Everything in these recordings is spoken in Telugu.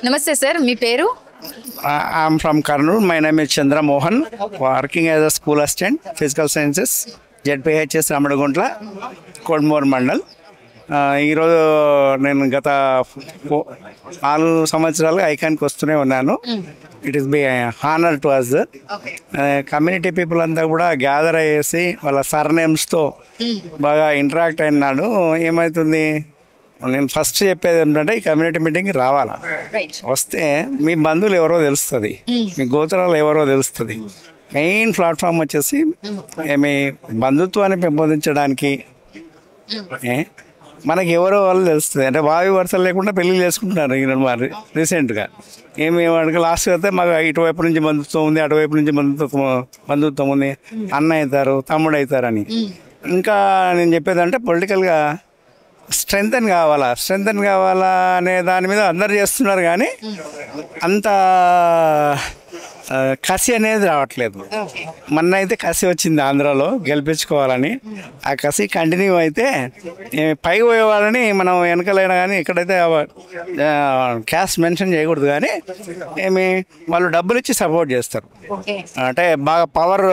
నమస్తే సార్, మీ పేరు? I'm from Karnool. My name is Chandra Mohan, working as a school assistant, physical sciences, ZPHS Ramadaguntla, Kodmore Mandal. ఈరోజు నేను గత 4 సంవత్సరాలుగా ఐకాన్కి వస్తూనే ఉన్నాను. It is be honour to us. Community people అంతా కూడా గ్యాదర్ అయ్యేసి వాళ్ళ సర్నేమ్స్తో బాగా ఇంటరాక్ట్ అయినాడు. ఏమవుతుంది, నేను ఫస్ట్ చెప్పేది ఏంటంటే ఈ కమ్యూనిటీ మీటింగ్కి రావాలా, వస్తే మీ బంధువులు ఎవరో తెలుస్తుంది, మీ గోత్రాలు ఎవరో తెలుస్తుంది. మెయిన్ ప్లాట్ఫామ్ వచ్చేసి మీ బంధుత్వాన్ని పెంపొందించడానికి మనకి ఎవరో వాళ్ళు తెలుస్తుంది. అంటే వావి వరుసలు లేకుండా పెళ్ళిళ్ళు చేసుకుంటున్నారు ఈయన మరి రీసెంట్గా. ఏమేమి లాస్ట్ అయితే మాకు ఇటువైపు నుంచి బంధుత్వం ఉంది, అటువైపు నుంచి బంధుత్వం ఉంది, అన్న అవుతారు, తమ్ముడు అవుతారని. ఇంకా నేను చెప్పేదంటే పొలిటికల్గా స్ట్రెంగ్తన్ కావాలా అనే దాని మీద అందరు చేస్తున్నారు, కానీ అంత కసి అనేది రావట్లేదు. మొన్న అయితే కసి వచ్చింది ఆంధ్రాలో గెలిపించుకోవాలని. ఆ కసి కంటిన్యూ అయితే పైకి పోయేవాళ్ళని మనం వెనకలైనా కానీ ఎక్కడైతే క్యాస్ట్ మెన్షన్ చేయకూడదు, కానీ వాళ్ళు డబ్బులు ఇచ్చి సపోర్ట్ చేస్తారు. అంటే బాగా పవర్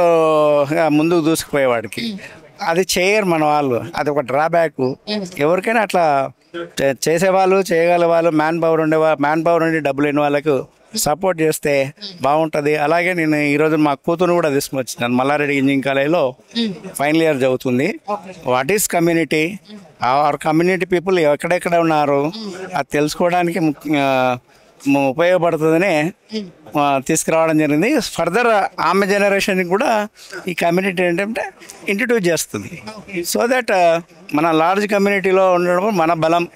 ముందుకు దూసుకుపోయేవాడికి అది చేయరు మన వాళ్ళు. అది ఒక డ్రాబ్యాక్. ఎవరికైనా అట్లా చేసేవాళ్ళు, చేయగల వాళ్ళు, మ్యాన్ పవర్ ఉండి డబ్బులు లేని వాళ్ళకు సపోర్ట్ చేస్తే బాగుంటుంది. అలాగే నేను ఈరోజు మా కూతురు కూడా తీసుకొచ్చినాను. మల్లారెడ్డి ఇంజనీరింగ్ కాలేజ్లో ఫైనల్ ఇయర్ చదువుతుంది. What is community, or community people ఎక్కడెక్కడ ఉన్నారు అది తెలుసుకోవడానికి ఉపయోగపడుతుందని తీసుకురావడం జరిగింది. ఫర్దర్ ఆమె జనరేషన్కి కూడా ఈ కమ్యూనిటీ ఏంటంటే ఇంట్రడ్యూస్ చేస్తుంది. సో దట్ మన లార్జ్ కమ్యూనిటీలో ఉండడం మన బలం.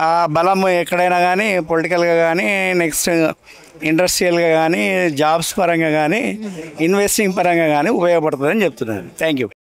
ఆ బలం ఎక్కడైనా కానీ పొలిటికల్గా కానీ, నెక్స్ట్ ఇండస్ట్రియల్గా కానీ, జాబ్స్ పరంగా కానీ, ఇన్వెస్టింగ్ పరంగా కానీ ఉపయోగపడుతుందని చెప్తున్నాను. Thank you.